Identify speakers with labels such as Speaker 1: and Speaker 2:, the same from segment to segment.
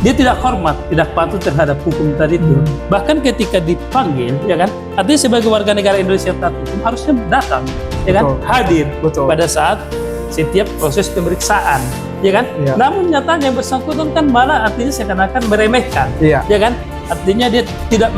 Speaker 1: dia tidak hormat, tidak patuh terhadap hukum tadi itu. Bahkan ketika dipanggil, ya kan, artinya sebagai warga negara Indonesia taat hukum harusnya datang, ya kan, hadir pada saat setiap proses pemeriksaan, ya kan. Namun nyatanya yang bersangkutan kan malah artinya seakan-akan meremehkan, ya kan. Artinya dia tidak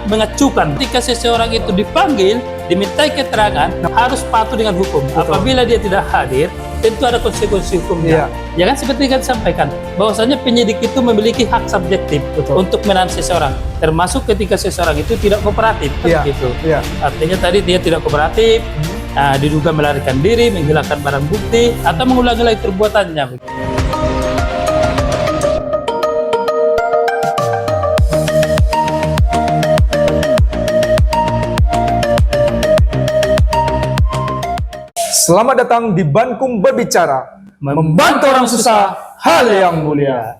Speaker 1: mengacukan. Ketika seseorang itu dipanggil, dimintai keterangan, harus patuh dengan hukum. Apabila dia tidak hadir, tentu ada konsekuensi hukumnya. Ya kan, seperti yang disampaikan, bahwasanya penyidik itu memiliki hak subjektif untuk menahan seseorang, termasuk ketika seseorang itu tidak kooperatif. Gitu. Artinya tadi dia tidak kooperatif, diduga melarikan diri, menghilangkan barang bukti, atau mengulangi lagi perbuatannya.
Speaker 2: Selamat datang di Bankum Berbicara, membantu orang susah hal yang mulia.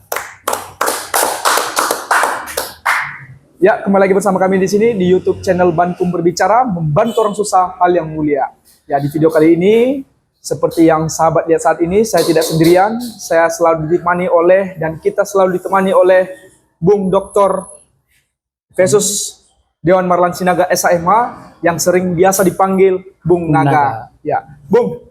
Speaker 2: Ya, kembali lagi bersama kami di sini di YouTube channel Bankum Berbicara, membantu orang susah hal yang mulia. Ya, di video kali ini seperti yang sahabat lihat saat ini, saya tidak sendirian. Saya selalu ditemani oleh dan kita selalu ditemani oleh Bung Dr. Vesus Dewan Marlan Sinaga SHMH yang sering biasa dipanggil Bung Naga. Ya, Bung,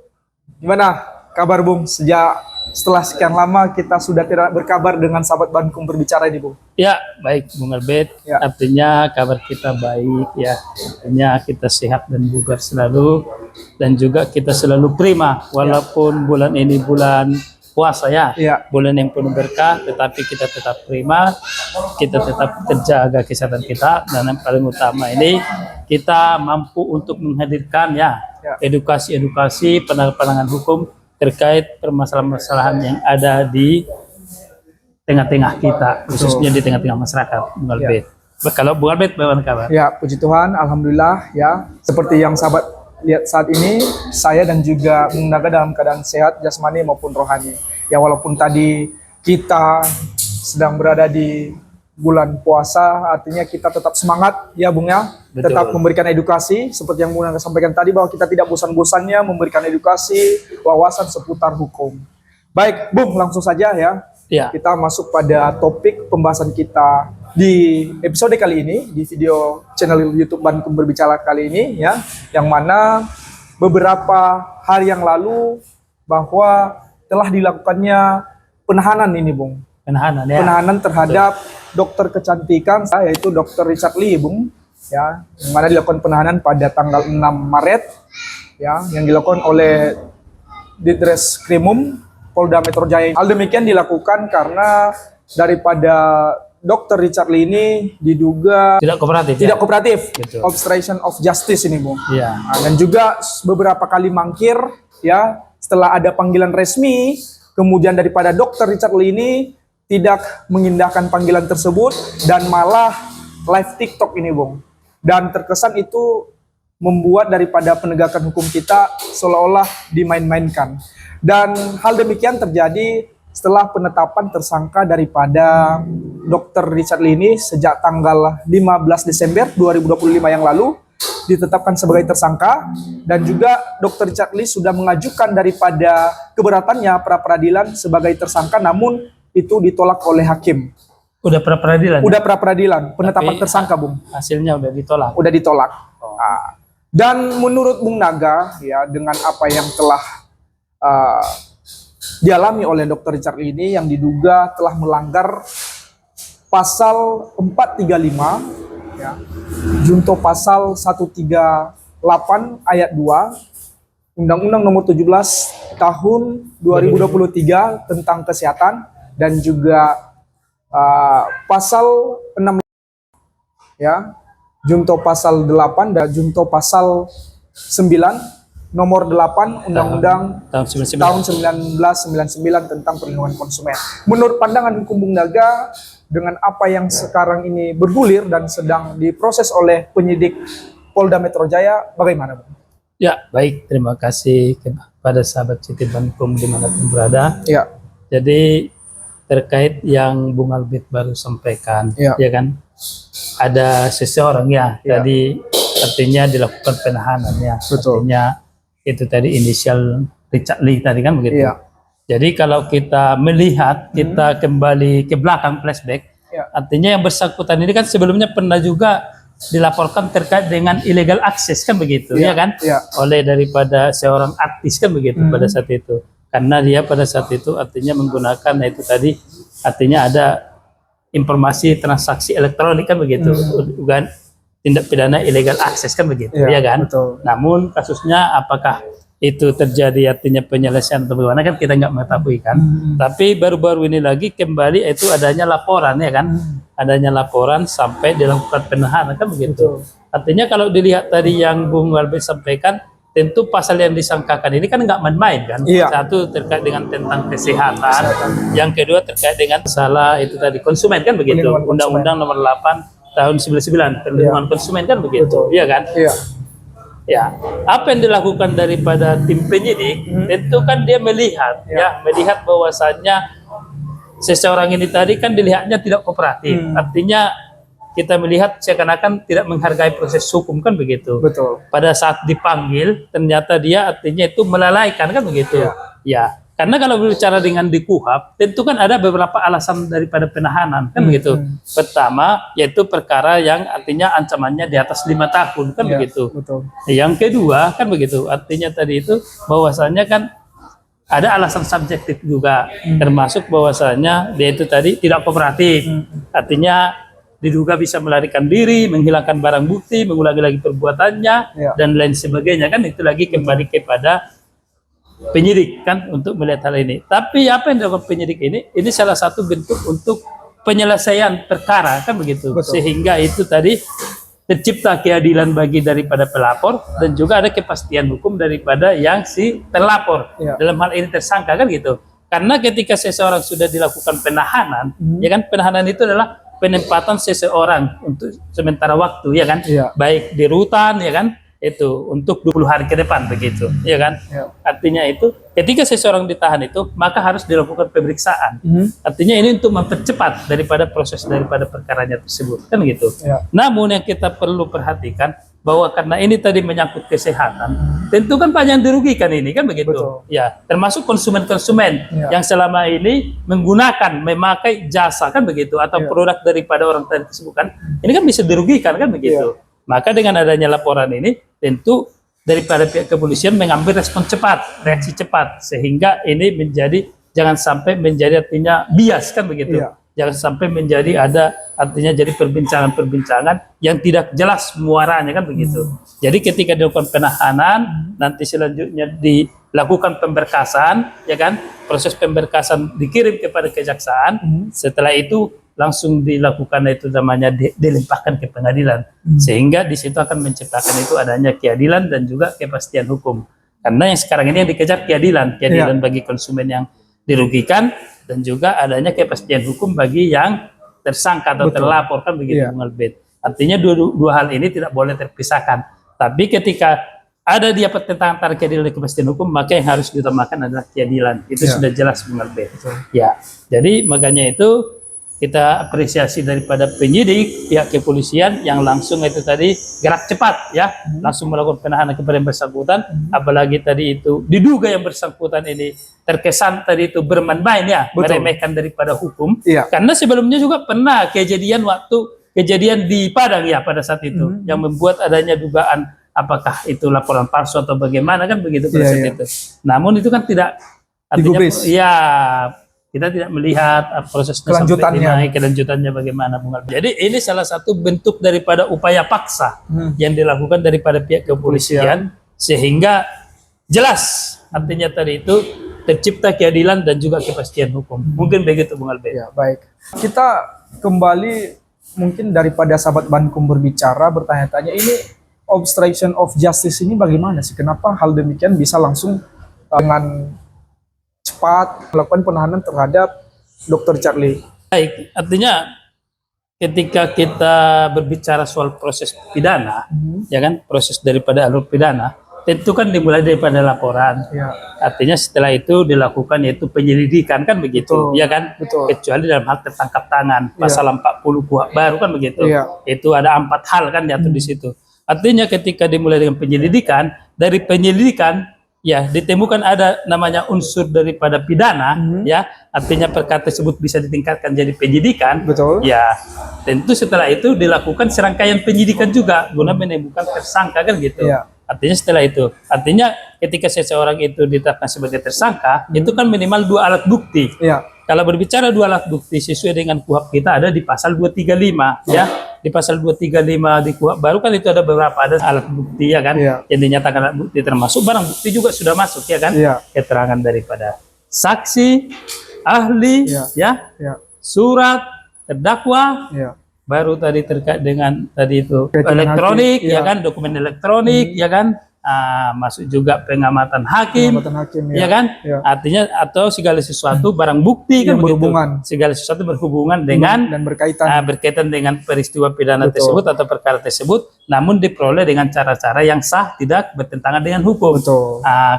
Speaker 2: gimana kabar Bung? Setelah sekian lama kita sudah tidak berkabar dengan sahabat Bankum Berbicara ini, Bung.
Speaker 1: Ya, baik Bung Albert. Artinya kabar kita baik, ya. Artinya kita sehat dan bugar selalu, dan juga kita selalu prima walaupun bulan ini bulan puasa, ya. Bulan yang penuh berkah, tetapi kita tetap prima, kita tetap terjaga kesehatan kita, dan yang paling utama ini kita mampu untuk menghadirkan edukasi-edukasi pandangan hukum terkait permasalahan-permasalahan yang ada di tengah-tengah kita, khususnya di tengah-tengah masyarakat. Bung Albert. Kalau Bung Albert, bagaimana kabar?
Speaker 2: Ya, puji Tuhan, alhamdulillah, ya. Seperti yang sahabat lihat saat ini, saya dan juga Bung Naga dalam keadaan sehat jasmani maupun rohani. Ya, walaupun tadi kita sedang berada di bulan puasa, artinya kita tetap semangat, ya Bung, ya. Tetap memberikan edukasi seperti yang Bung Naga sampaikan tadi, bahwa kita tidak bosan-bosannya memberikan edukasi wawasan seputar hukum. Baik Bung, langsung saja ya. Kita masuk pada topik pembahasan kita di episode kali ini, di video channel YouTube Bankum Berbicara kali ini, ya, yang mana beberapa hari yang lalu bahwa telah dilakukannya penahanan ini, Bung. Penahanan terhadap dokter kecantikan, yaitu Dr. Richard Lee, Bung, ya, yang mana dilakukan penahanan pada tanggal 6 Maret, ya, yang dilakukan oleh Ditreskrimum Polda Metro Jaya. Hal demikian dilakukan karena daripada Dr. Richard Lee ini diduga tidak kooperatif, obstruction of justice ini, Bung. Dan juga beberapa kali mangkir, ya, setelah ada panggilan resmi, kemudian daripada Dr. Richard Lee ini tidak mengindahkan panggilan tersebut dan malah live TikTok ini, Bung. Dan terkesan itu membuat daripada penegakan hukum kita seolah-olah dimain-mainkan. Dan hal demikian terjadi setelah penetapan tersangka daripada Dr. Richard Lee ini sejak tanggal 15 Desember 2025 yang lalu ditetapkan sebagai tersangka, dan juga Dr. Richard Lee sudah mengajukan daripada keberatannya pra-peradilan sebagai tersangka, namun itu ditolak oleh hakim.
Speaker 1: Udah pra-peradilan?
Speaker 2: Udah pra-peradilan, penetapan tersangka, Bung.
Speaker 1: Hasilnya udah ditolak?
Speaker 2: Udah ditolak. Dan menurut Bung Naga, ya, dengan apa yang telah dialami oleh Dr. Richard Lee ini yang diduga telah melanggar pasal 435, ya, junto pasal 138 ayat 2 Undang-Undang Nomor 17 Tahun 2023 tentang kesehatan, dan juga pasal 6, ya, junto pasal 8 dan junto pasal 9 Nomor 8 Undang-Undang tahun 1999 tentang perlindungan konsumen. Menurut pandangan hukum Bung Naga, dengan apa yang sekarang ini bergulir dan sedang diproses oleh penyidik Polda Metro Jaya, bagaimana, Bung?
Speaker 1: Ya, baik. Terima kasih kepada sahabat Citi Bankum dimanapun berada. Jadi terkait yang Bung Albert baru sampaikan, ya kan, ada seseorang, ya, tadi artinya dilakukan penahanan, ya. Artinya itu tadi inisial Richard Lee tadi, kan begitu. Jadi kalau kita melihat, kita kembali ke belakang flashback, artinya yang bersangkutan ini kan sebelumnya pernah juga dilaporkan terkait dengan illegal access kan begitu, ya kan? Oleh daripada seorang artis kan begitu pada saat itu. Karena dia pada saat itu artinya menggunakan itu tadi, artinya ada informasi transaksi elektronik kan begitu, bukan tindak pidana illegal access kan begitu, ya kan?
Speaker 2: Betul.
Speaker 1: Namun kasusnya apakah itu terjadi artinya penyelesaian atau bagaimana kan kita nggak mengetahui kan. Tapi baru-baru ini lagi kembali itu adanya laporan ya kan, adanya laporan sampai dilakukan penahanan kan begitu. Artinya kalau dilihat tadi yang Bung Albert sampaikan, tentu pasal yang disangkakan ini kan nggak main-main kan. Satu terkait dengan tentang kesehatan, yang kedua terkait dengan salah itu tadi konsumen kan begitu. Undang-Undang Nomor 8 Tahun 99 perlindungan konsumen kan begitu, iya kan? Ya, apa yang dilakukan daripada tim penyidik, tentu kan dia melihat, melihat bahwasannya seseorang ini tadi kan dilihatnya tidak kooperatif. Artinya kita melihat seakan-akan tidak menghargai proses hukum kan begitu.
Speaker 2: Betul.
Speaker 1: Pada saat dipanggil, ternyata dia artinya itu melalaikan kan begitu. Ya. Karena kalau berbicara dengan di KUHP, tentu kan ada beberapa alasan daripada penahanan kan begitu. Pertama, yaitu perkara yang artinya ancamannya di atas 5 tahun kan begitu.
Speaker 2: Betul.
Speaker 1: Yang kedua kan begitu, artinya tadi itu bahwasannya kan ada alasan subjektif juga, termasuk bahwasannya dia itu tadi tidak kooperatif. Artinya diduga bisa melarikan diri, menghilangkan barang bukti, mengulangi lagi perbuatannya dan lain sebagainya kan, itu lagi kembali kepada penyidik kan untuk melihat hal ini. Tapi apa yang dilakukan penyidik ini salah satu bentuk untuk penyelesaian perkara kan begitu. Sehingga itu tadi tercipta keadilan bagi daripada pelapor dan juga ada kepastian hukum daripada yang si terlapor. Dalam hal ini tersangka kan gitu. Karena ketika seseorang sudah dilakukan penahanan, ya kan, penahanan itu adalah penempatan seseorang untuk sementara waktu, ya kan, baik di rutan, ya kan, itu untuk 20 hari ke depan begitu, ya kan. Artinya itu ketika seseorang ditahan itu maka harus dilakukan pemeriksaan. Artinya ini untuk mempercepat daripada proses daripada perkaranya tersebut kan gitu. Namun yang kita perlu perhatikan bahwa karena ini tadi menyangkut kesehatan, tentu kan banyak yang dirugikan ini kan begitu. Ya, termasuk konsumen-konsumen yang selama ini menggunakan, memakai jasa kan begitu atau produk daripada orang tadi tersebut kan, ini kan bisa dirugikan kan begitu. Maka dengan adanya laporan ini, tentu daripada pihak kepolisian mengambil respon cepat, reaksi cepat, sehingga ini menjadi, jangan sampai menjadi artinya bias kan begitu. Jangan sampai menjadi ada artinya jadi perbincangan-perbincangan yang tidak jelas muaranya kan begitu. Jadi ketika dilakukan penahanan, nanti selanjutnya dilakukan pemberkasan, ya kan, proses pemberkasan dikirim kepada kejaksaan, setelah itu langsung dilakukan itu namanya dilimpahkan ke pengadilan, sehingga di situ akan menciptakan itu adanya keadilan dan juga kepastian hukum. Karena yang sekarang ini yang dikejar keadilan bagi konsumen yang dirugikan dan juga adanya kepastian hukum bagi yang tersangka atau terlapor kan begitu, Bung Albert. Artinya dua hal ini tidak boleh terpisahkan. Tapi ketika ada dia pertentangan antara keadilan dan kepastian hukum, maka yang harus diutamakan adalah keadilan. Itu sudah jelas, Bung Albert. Ya, jadi makanya itu kita apresiasi daripada penyidik, pihak kepolisian yang langsung itu tadi gerak cepat ya, langsung melakukan penahanan kepada yang bersangkutan. Apalagi tadi itu diduga yang bersangkutan ini terkesan tadi itu bermain-main ya, meremehkan daripada hukum. Karena sebelumnya juga pernah kejadian di Padang ya pada saat itu, yang membuat adanya dugaan apakah itu laporan palsu atau bagaimana kan begitu pada saat itu. Namun itu kan tidak artinya kita tidak melihat proses kelanjutannya bagaimana, Bung Albert. Jadi ini salah satu bentuk daripada upaya paksa yang dilakukan daripada pihak kepolisian, sehingga jelas artinya tadi itu tercipta keadilan dan juga kepastian hukum. Mungkin begitu, Bung Albert.
Speaker 2: Ya, baik. Kita kembali mungkin daripada sahabat Bankum berbicara, bertanya-tanya, ini obstruction of justice ini bagaimana sih? Kenapa hal demikian bisa langsung dengan cepat melakukan penahanan terhadap Dr. Charlie?
Speaker 1: Baik, artinya ketika kita berbicara soal proses pidana, ya kan, proses daripada alur pidana, tentu kan dimulai daripada laporan. Artinya setelah itu dilakukan yaitu penyelidikan kan begitu, ya kan? Kecuali dalam hal tertangkap tangan, pasal 40 KUHP baru kan begitu. Itu ada 4 hal kan diatur di situ. Artinya ketika dimulai dengan penyelidikan, dari penyelidikan ya ditemukan ada namanya unsur daripada pidana, ya artinya perkara tersebut bisa ditingkatkan jadi penyidikan.
Speaker 2: Betul.
Speaker 1: Ya tentu setelah itu dilakukan serangkaian penyidikan juga guna menemukan tersangka kan gitu.
Speaker 2: Ya.
Speaker 1: Artinya setelah itu, artinya ketika seseorang itu ditetapkan sebagai tersangka, itu kan minimal 2 alat bukti.
Speaker 2: Ya.
Speaker 1: Kalau berbicara 2 alat bukti sesuai dengan KUHP kita ada di pasal 235, ya. Di pasal 235 di KUHP baru kan itu ada beberapa ada alat bukti ya kan, yang dinyatakan alat bukti termasuk barang bukti juga sudah masuk ya kan, keterangan daripada saksi, ahli, ya, surat, terdakwa, baru tadi terkait dengan tadi itu elektronik, ya kan, dokumen elektronik, ya kan. Masuk juga pengamatan hakim, ya kan, artinya atau segala sesuatu barang bukti kan berhubungan, segala sesuatu berhubungan dengan
Speaker 2: dan
Speaker 1: berkaitan dengan peristiwa pidana tersebut atau perkara tersebut, namun diperoleh dengan cara-cara yang sah, tidak bertentangan dengan hukum.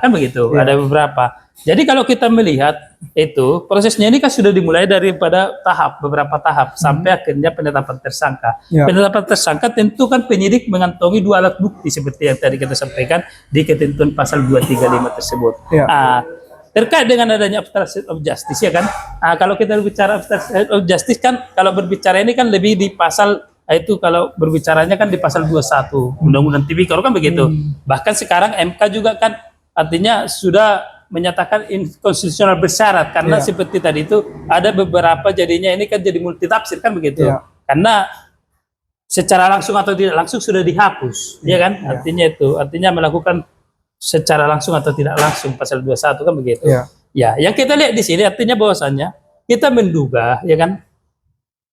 Speaker 1: Kan begitu. Ada beberapa. Jadi kalau kita melihat itu prosesnya ini kan sudah dimulai daripada beberapa tahap sampai akhirnya penetapan tersangka. Penetapan tersangka tentu kan penyidik mengantongi 2 alat bukti seperti yang tadi kita sampaikan di ketentuan pasal 235 tersebut. Terkait dengan adanya obstruction of justice ya kan. Kalau kita berbicara obstruction of justice kan, kalau berbicara ini kan lebih di pasal itu, kalau berbicaranya kan di pasal 21 Undang-Undang Tipikor kan begitu. Bahkan sekarang MK juga kan artinya sudah menyatakan inkonstitusional bersyarat karena seperti tadi itu ada beberapa jadinya ini kan jadi multitafsir kan begitu. Karena secara langsung atau tidak langsung sudah dihapus, ya kan? Artinya melakukan secara langsung atau tidak langsung pasal 21 kan begitu. Ya, yang kita lihat di sini artinya bahwasannya kita menduga ya kan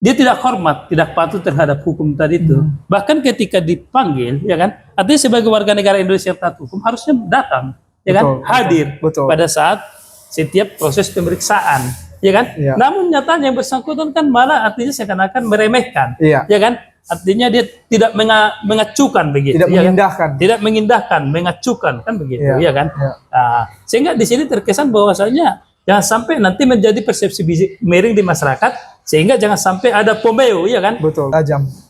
Speaker 1: dia tidak hormat, tidak patuh terhadap hukum tadi itu. Bahkan ketika dipanggil ya kan, artinya sebagai warga negara Indonesia yang taat hukum harusnya datang, ya kan, hadir pada saat setiap proses pemeriksaan, ya kan. Namun nyatanya yang bersangkutan kan malah artinya seakan-akan meremehkan, ya kan. Artinya dia tidak mengacukan begitu, tidak mengindahkan, mengacukan kan begitu, ya kan. Sehingga di sini terkesan bahwasanya jangan sampai nanti menjadi persepsi miring di masyarakat, sehingga jangan sampai ada pomeo, ya kan.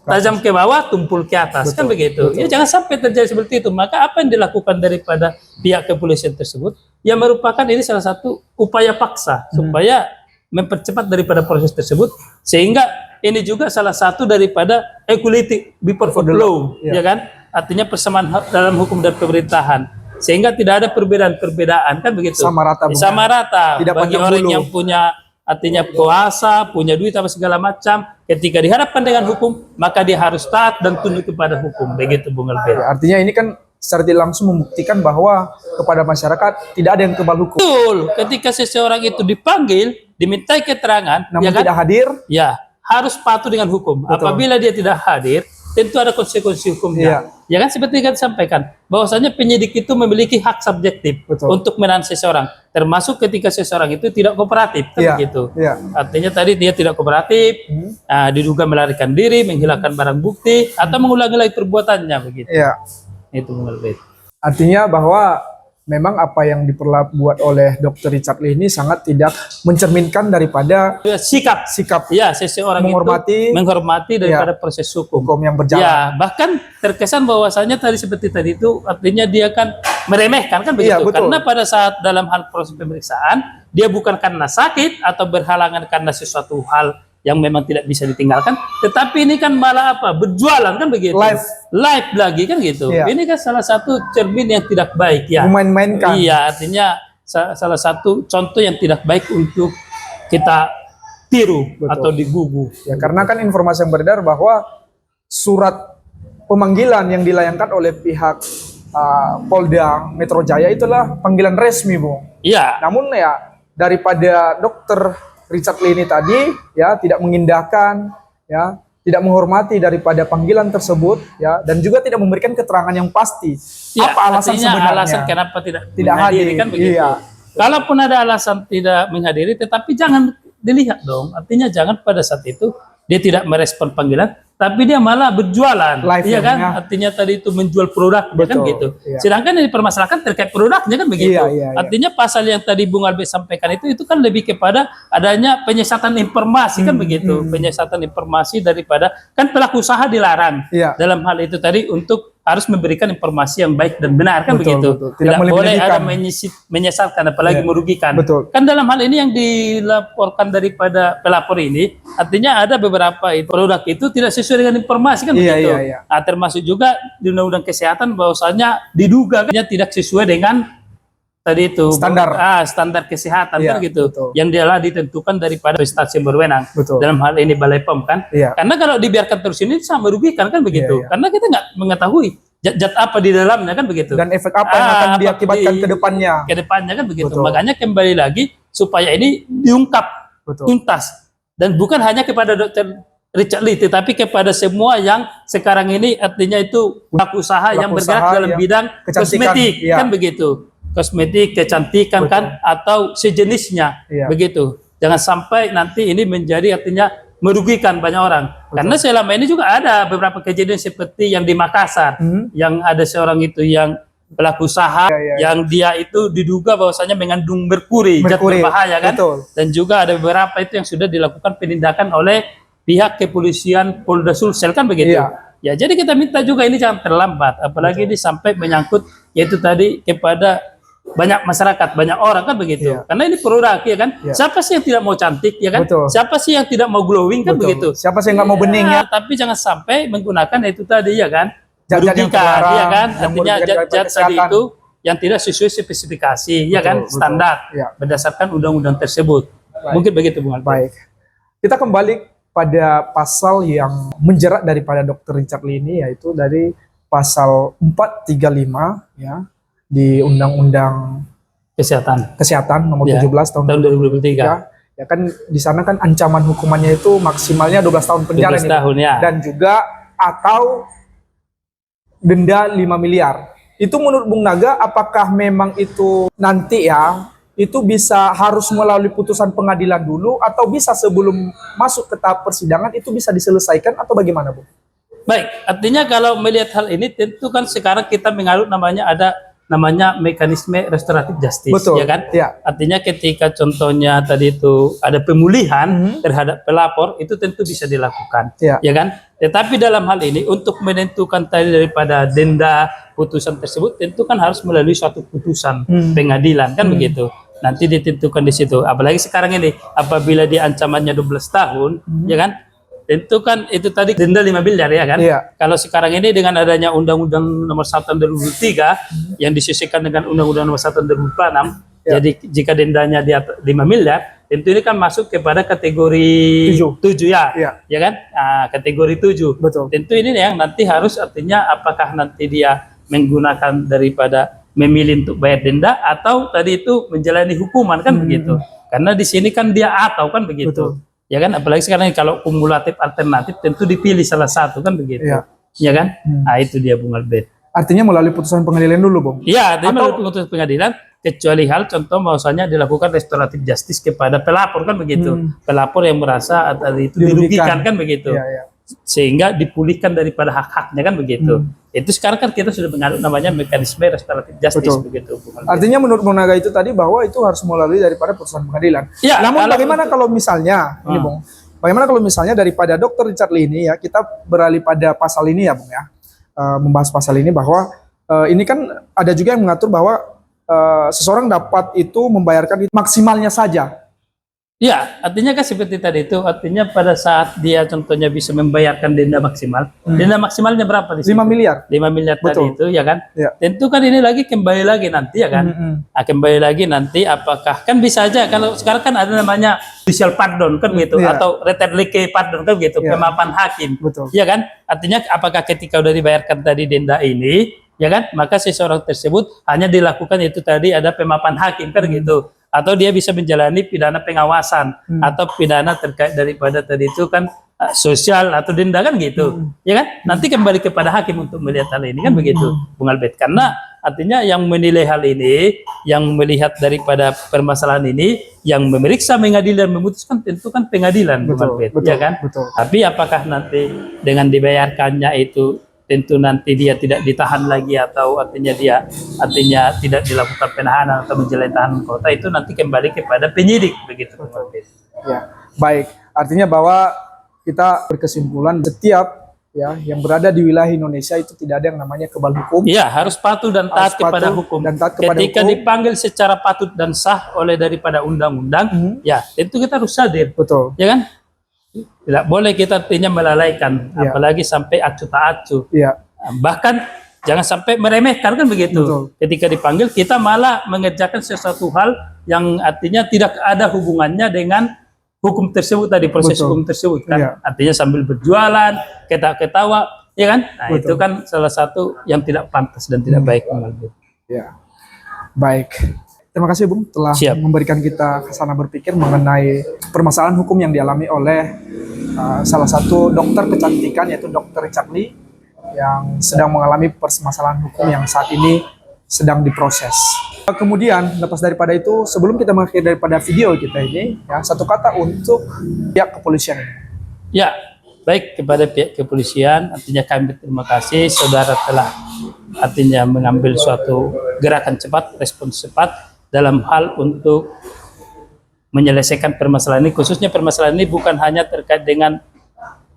Speaker 1: Tajam ke bawah, tumpul ke atas, kan begitu. Ya jangan sampai terjadi seperti itu. Maka apa yang dilakukan daripada pihak kepolisian tersebut, yang merupakan ini salah satu upaya paksa supaya mempercepat daripada proses tersebut, sehingga ini juga salah satu daripada equality before the law, ya kan. Artinya persamaan hak dalam hukum dan pemerintahan, sehingga tidak ada perbedaan kan begitu. Sama rata. Bagi orang yang punya artinya kuasa, punya duit apa segala macam, ketika dihadapkan dengan hukum, maka dia harus taat dan tunduk kepada hukum. Begitu Bung Albert.
Speaker 2: Artinya ini kan secara tidak langsung membuktikan bahwa kepada masyarakat tidak ada yang kebal hukum.
Speaker 1: Betul. Ketika seseorang itu dipanggil, dimintai keterangan,
Speaker 2: namun tidak hadir,
Speaker 1: ya harus patuh dengan hukum. Apabila dia tidak hadir, tentu ada konsekuensi hukumnya. Ya kan, seperti yang disampaikan, bahwasanya penyidik itu memiliki hak subjektif untuk menahan seseorang, termasuk ketika seseorang itu tidak kooperatif, kan begitu. Artinya tadi dia tidak kooperatif, diduga melarikan diri, menghilangkan barang bukti, atau mengulangi lagi perbuatannya begitu. Itu menurut.
Speaker 2: Artinya bahwa memang apa yang diperbuat oleh Dr. Richard Lee ini sangat tidak mencerminkan daripada
Speaker 1: sikap ya seseorang menghormati daripada proses hukum
Speaker 2: yang berjalan.
Speaker 1: Ya, bahkan terkesan bahwasanya tadi seperti tadi itu artinya dia kan meremehkan kan begitu. Karena pada saat dalam hal proses pemeriksaan dia bukan karena sakit atau berhalangan karena sesuatu hal yang memang tidak bisa ditinggalkan, tetapi ini kan malah apa, berjualan kan begitu, live lagi kan gitu. Ini kan salah satu cermin yang tidak baik ya,
Speaker 2: memain-mainkan.
Speaker 1: Iya, artinya salah satu contoh yang tidak baik untuk kita tiru atau digugu
Speaker 2: ya, karena kan informasi yang beredar bahwa surat pemanggilan yang dilayangkan oleh pihak Polda Metro Jaya itulah panggilan resmi, Bung.
Speaker 1: Iya.
Speaker 2: Namun ya daripada Dr. Richard Lee ini tadi ya tidak mengindahkan, ya tidak menghormati daripada panggilan tersebut, ya, dan juga tidak memberikan keterangan yang pasti. Apa alasan sebenarnya?
Speaker 1: Alasan kenapa tidak menghadiri kan begitu. Kalaupun ada alasan tidak menghadiri, tetapi jangan dilihat dong. Artinya jangan pada saat itu dia tidak merespon panggilan, tapi dia malah berjualan, iya kan? Artinya tadi itu menjual produk, kan gitu. Sedangkan yang dipermasalahkan terkait produknya kan begitu. Artinya pasal yang tadi Bung Albert sampaikan itu kan lebih kepada adanya penyesatan informasi kan begitu. Penyesatan informasi daripada kan pelaku usaha dilarang dalam hal itu tadi untuk harus memberikan informasi yang baik dan benar kan begitu.
Speaker 2: Betul.
Speaker 1: Tidak boleh ada menyesatkan apalagi merugikan.
Speaker 2: Betul.
Speaker 1: Kan dalam hal ini yang dilaporkan daripada pelapor ini artinya ada beberapa produk itu tidak sesuai dengan informasi kan begitu. Nah, termasuk juga di Undang-Undang Kesehatan bahwasanya diduga kan tidak sesuai dengan tadi itu standar kesehatan kan gitu, yang dia ditentukan daripada instansi yang berwenang, dalam hal ini Balai POM kan, karena kalau dibiarkan terus ini sama merugikan kan begitu, karena kita nggak mengetahui zat apa di dalamnya kan begitu, dan
Speaker 2: efek apa yang akan diakibatkan ke depannya
Speaker 1: kan begitu. Makanya kembali lagi supaya ini diungkap tuntas dan bukan hanya kepada dokter Richard Lee, tetapi kepada semua yang sekarang ini artinya itu pelaku usaha yang bergerak dalam bidang kosmetik kan begitu. Kosmetik, kecantikan kan atau sejenisnya begitu. Jangan sampai nanti ini menjadi artinya merugikan banyak orang. Karena selama ini juga ada beberapa kejadian seperti yang di Makassar, yang ada seorang itu yang pelaku usaha yang dia itu diduga bahwasanya mengandung merkuri, zat berbahaya kan. Dan juga ada beberapa itu yang sudah dilakukan penindakan oleh pihak kepolisian Polda Sulsel kan begitu. Ya, jadi kita minta juga ini jangan terlambat, apalagi ini sampai menyangkut yaitu tadi kepada banyak masyarakat, banyak orang kan begitu. Karena ini produk ya kan. Siapa sih yang tidak mau cantik ya kan? Siapa sih yang tidak mau glowing kan begitu?
Speaker 2: Siapa sih yang nggak mau bening ya?
Speaker 1: Tapi jangan sampai menggunakan itu tadi ya kan. Merugikan ya kan. Artinya zat tadi itu yang tidak sesuai spesifikasi ya kan, standar berdasarkan undang-undang tersebut. Mungkin begitu Bung Albert.
Speaker 2: Baik. Kita kembali pada pasal yang menjerat daripada Dr. Richard Lee ini, yaitu dari pasal 435 ya di Undang-Undang Kesehatan nomor 17 tahun 2023. Ya kan di sana kan ancaman hukumannya itu maksimalnya 12 tahun penjara
Speaker 1: 12 tahun,
Speaker 2: dan juga atau denda 5 miliar. Itu menurut Bung Naga apakah memang itu nanti ya itu bisa harus melalui putusan pengadilan dulu atau bisa sebelum masuk ke tahap persidangan itu bisa diselesaikan atau bagaimana, Bung?
Speaker 1: Baik, artinya kalau melihat hal ini tentu kan sekarang kita mengalut namanya mekanisme restoratif justice, ya kan? Artinya ketika contohnya tadi itu ada pemulihan terhadap pelapor itu tentu bisa dilakukan, ya kan? Tetapi dalam hal ini untuk menentukan tadi daripada denda putusan tersebut tentu kan harus melalui suatu putusan pengadilan kan begitu. Nanti ditentukan di situ. Apalagi sekarang ini apabila dia ancamannya 12 tahun, ya kan? Tentu kan itu tadi denda 5 miliar ya kan. Kalau sekarang ini dengan adanya Undang-Undang Nomor 1 Tahun 2003 yang disesuaikan dengan Undang-Undang Nomor 1 Tahun 2006, jadi jika dendanya di atas 5 miliar, tentu ini kan masuk kepada kategori 7 ya kan. Nah, kategori 7. Tentu ini yang nanti harus artinya apakah nanti dia menggunakan daripada memilih untuk bayar denda atau tadi itu menjalani hukuman kan begitu. Karena di sini kan dia atau kan begitu. Ya kan, apalagi sekarang kalau kumulatif alternatif tentu dipilih salah satu kan begitu. Ya kan? Nah, itu dia Bung Albert.
Speaker 2: Artinya melalui putusan pengadilan dulu, Bung?
Speaker 1: Iya, melalui putusan pengadilan, kecuali hal contoh bahwasanya dilakukan restoratif justice kepada pelapor kan begitu. Pelapor yang merasa tadi itu dirugikan kan begitu. Sehingga dipulihkan daripada hak-haknya kan begitu. Itu sekarang kan kita sudah mengalut namanya mekanisme restoratif justice begitu.
Speaker 2: Artinya menurut Bung Naga itu tadi bahwa itu harus melalui daripada putusan pengadilan. Namun bagaimana kalau misalnya ini Bung, bagaimana kalau misalnya daripada Dr. Richard Lee ini ya kita beralih pada pasal ini ya Bung ya, membahas pasal ini bahwa ini kan ada juga yang mengatur bahwa seseorang dapat itu membayarkan maksimalnya saja.
Speaker 1: Ya, artinya kan seperti tadi itu, artinya pada saat dia contohnya bisa membayarkan denda maksimal, denda maksimalnya berapa di situ?
Speaker 2: 5 miliar.
Speaker 1: 5 miliar tadi itu, ya kan? Tentu kan ini lagi kembali lagi nanti, ya kan? Nah, kembali lagi nanti apakah, kan bisa aja, kalau sekarang kan ada namanya judicial pardon, kan gitu, atau retaliatory pardon, kan gitu, pemaafan hakim, ya kan? Artinya apakah ketika udah dibayarkan tadi denda ini, ya kan? Maka seseorang tersebut hanya dilakukan itu tadi ada pemaafan hakim, kan gitu. Atau dia bisa menjalani pidana pengawasan atau pidana terkait daripada tadi itu kan sosial atau denda kan gitu, ya kan? Nanti kembali kepada hakim untuk melihat hal ini kan begitu, Bung Albert. Karena artinya yang menilai hal ini, yang melihat daripada permasalahan ini, yang memeriksa, mengadil dan memutuskan tentu kan pengadilan, Bung Albert, ya kan? Tapi apakah nanti dengan dibayarkannya itu tentu nanti dia tidak ditahan lagi atau artinya dia tidak dilakukan penahanan atau menjalani tahanan kota, itu nanti kembali kepada penyidik begitu.
Speaker 2: Ya, baik. Artinya bahwa kita berkesimpulan setiap ya yang berada di wilayah Indonesia itu tidak ada yang namanya kebal hukum.
Speaker 1: Iya, harus patuh dan taat
Speaker 2: Harus
Speaker 1: kepada
Speaker 2: patuh
Speaker 1: hukum.
Speaker 2: dan taat kepada
Speaker 1: Ketika
Speaker 2: hukum.
Speaker 1: dipanggil secara patut dan sah oleh daripada undang-undang, ya tentu kita harus hadir.
Speaker 2: Betul.
Speaker 1: Ya kan? Tidak boleh kita artinya melalaikan,
Speaker 2: Ya.
Speaker 1: apalagi sampai acu tak acu.
Speaker 2: Iya.
Speaker 1: Bahkan jangan sampai meremehkan kan begitu.
Speaker 2: Betul.
Speaker 1: Ketika dipanggil kita malah mengerjakan sesuatu hal yang artinya tidak ada hubungannya dengan hukum tersebut tadi, proses
Speaker 2: Betul.
Speaker 1: hukum tersebut kan.
Speaker 2: Iya.
Speaker 1: Artinya sambil berjualan, ketawa-ketawa, ya kan? Nah,
Speaker 2: Betul.
Speaker 1: itu kan salah satu yang tidak pantas dan tidak baik.
Speaker 2: Ya. Baik. Terima kasih Bung telah
Speaker 1: Siap.
Speaker 2: memberikan kita kesana berpikir mengenai permasalahan hukum yang dialami oleh salah satu dokter kecantikan yaitu Dr. Richard Lee yang sedang mengalami permasalahan hukum yang saat ini sedang diproses. Kemudian lepas daripada itu, sebelum kita mengakhiri daripada video kita ini, ya satu kata untuk pihak kepolisian ini.
Speaker 1: Ya, baik kepada pihak kepolisian, artinya kami terima kasih saudara telah artinya mengambil suatu gerakan cepat, respons cepat dalam hal untuk menyelesaikan permasalahan ini. Khususnya permasalahan ini bukan hanya terkait dengan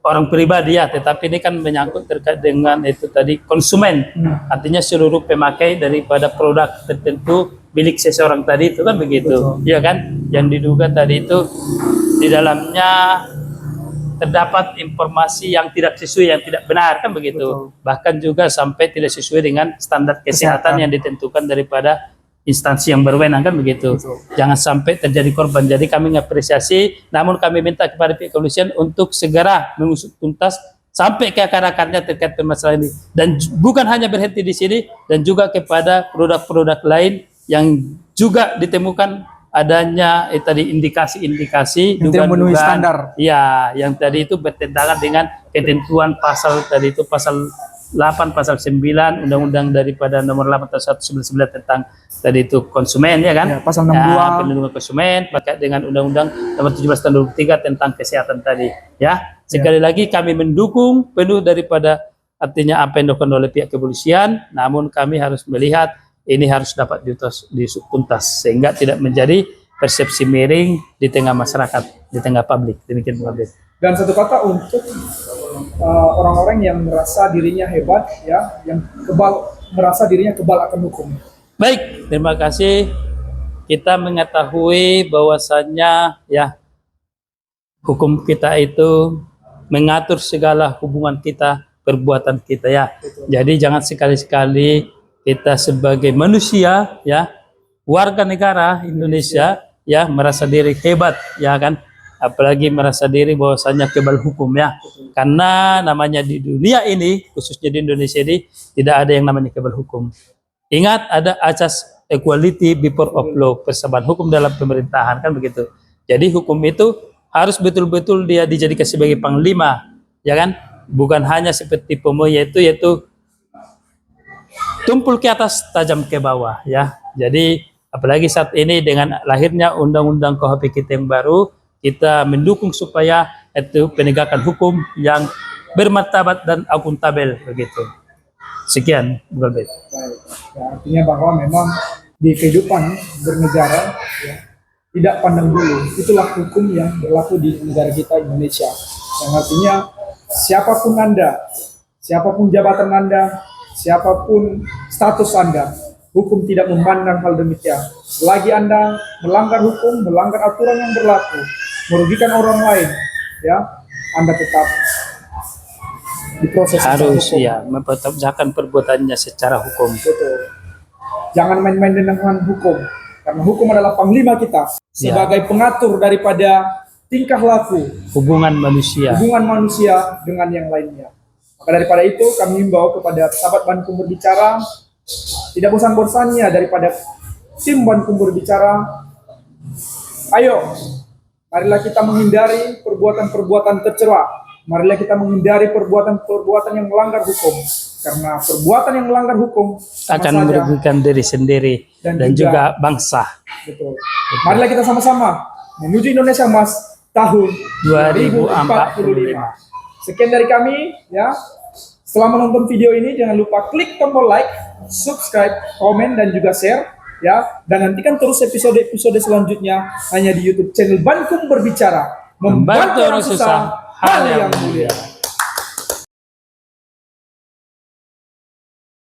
Speaker 1: orang pribadi ya, tetapi ini kan menyangkut terkait dengan itu tadi konsumen, artinya seluruh pemakai daripada produk tertentu milik seseorang tadi itu kan begitu, ya kan? Yang diduga tadi itu di dalamnya terdapat informasi yang tidak sesuai, yang tidak benar kan begitu. Bahkan juga sampai tidak sesuai dengan standar kesehatan yang ditentukan daripada instansi yang berwenang kan begitu. Jangan sampai terjadi korban. Jadi kami mengapresiasi, namun kami minta kepada pihak kepolisian untuk segera mengusut tuntas sampai ke akar-akarnya terkait permasalahan ini. Dan bukan hanya berhenti di sini, dan juga kepada produk-produk lain yang juga ditemukan adanya tadi indikasi-indikasi
Speaker 2: yang memenuhi standar.
Speaker 1: Ya, yang tadi itu bertentangan dengan ketentuan pasal tadi itu pasal 8, pasal 9 Undang-Undang daripada nomor 8 tahun 1999 tentang tadi itu konsumen ya kan?
Speaker 2: Ya, pasal 62
Speaker 1: ya, perlindungan konsumen terkait dengan Undang-Undang nomor 17 tahun 2003 tentang kesehatan tadi ya. Sekali lagi kami mendukung penuh daripada artinya apa yang dilakukan oleh pihak kepolisian, namun kami harus melihat ini harus dapat dituntas sehingga tidak menjadi persepsi miring di tengah masyarakat, di tengah publik. Demikian Bung Abed.
Speaker 2: Dan satu kata untuk orang-orang yang merasa dirinya hebat, ya, yang merasa dirinya kebal akan hukum.
Speaker 1: Baik, terima kasih. Kita mengetahui bahwasannya ya hukum kita itu mengatur segala hubungan kita, perbuatan kita ya. Jadi jangan sekali-sekali kita sebagai manusia ya, warga negara Indonesia ya merasa diri hebat ya kan. Apalagi merasa diri bahwasanya kebal hukum ya, karena namanya di dunia ini khususnya di Indonesia ini tidak ada yang namanya kebal hukum. Ingat ada asas equality before of law, persamaan hukum dalam pemerintahan kan begitu. Jadi hukum itu harus betul-betul dia dijadikan sebagai panglima ya kan, bukan hanya seperti pemohon yaitu tumpul ke atas tajam ke bawah ya. Jadi apalagi saat ini dengan lahirnya undang-undang KUHP kita yang baru, kita mendukung supaya itu penegakan hukum yang bermartabat dan akuntabel begitu. Sekian, Bung Albert.
Speaker 2: Ya, artinya bahwa memang di kehidupan bernegara ya, tidak pandang bulu, itulah hukum yang berlaku di negara kita Indonesia. Yang artinya siapapun Anda, siapapun jabatan Anda, siapapun status Anda, hukum tidak memandang hal demikian. Selagi Anda melanggar hukum, melanggar aturan yang berlaku, merugikan orang lain, ya, Anda tetap diproses
Speaker 1: Harus
Speaker 2: hukum.
Speaker 1: ya mempertanggungjawabkan perbuatannya secara hukum.
Speaker 2: Betul. Jangan main-main dengan hukum, karena hukum adalah panglima kita sebagai pengatur daripada tingkah laku
Speaker 1: Hubungan manusia.
Speaker 2: dengan yang lainnya. Maka daripada itu kami himbau kepada sahabat Bankum Berbicara, tidak bosan-bosannya daripada tim Bankum Berbicara, ayo marilah kita menghindari perbuatan-perbuatan tercela. Marilah kita menghindari perbuatan-perbuatan yang melanggar hukum. Karena perbuatan yang melanggar hukum
Speaker 1: Akan merugikan diri sendiri dan juga bangsa.
Speaker 2: Betul. Marilah kita sama-sama menuju Indonesia Emas tahun 2045. Sekian dari kami ya. Setelah menonton video ini jangan lupa klik tombol like, subscribe, komen dan juga share ya. Dan nantikan terus episode-episode selanjutnya hanya di YouTube channel Bankum Berbicara, membantu orang susah hal yang mulia.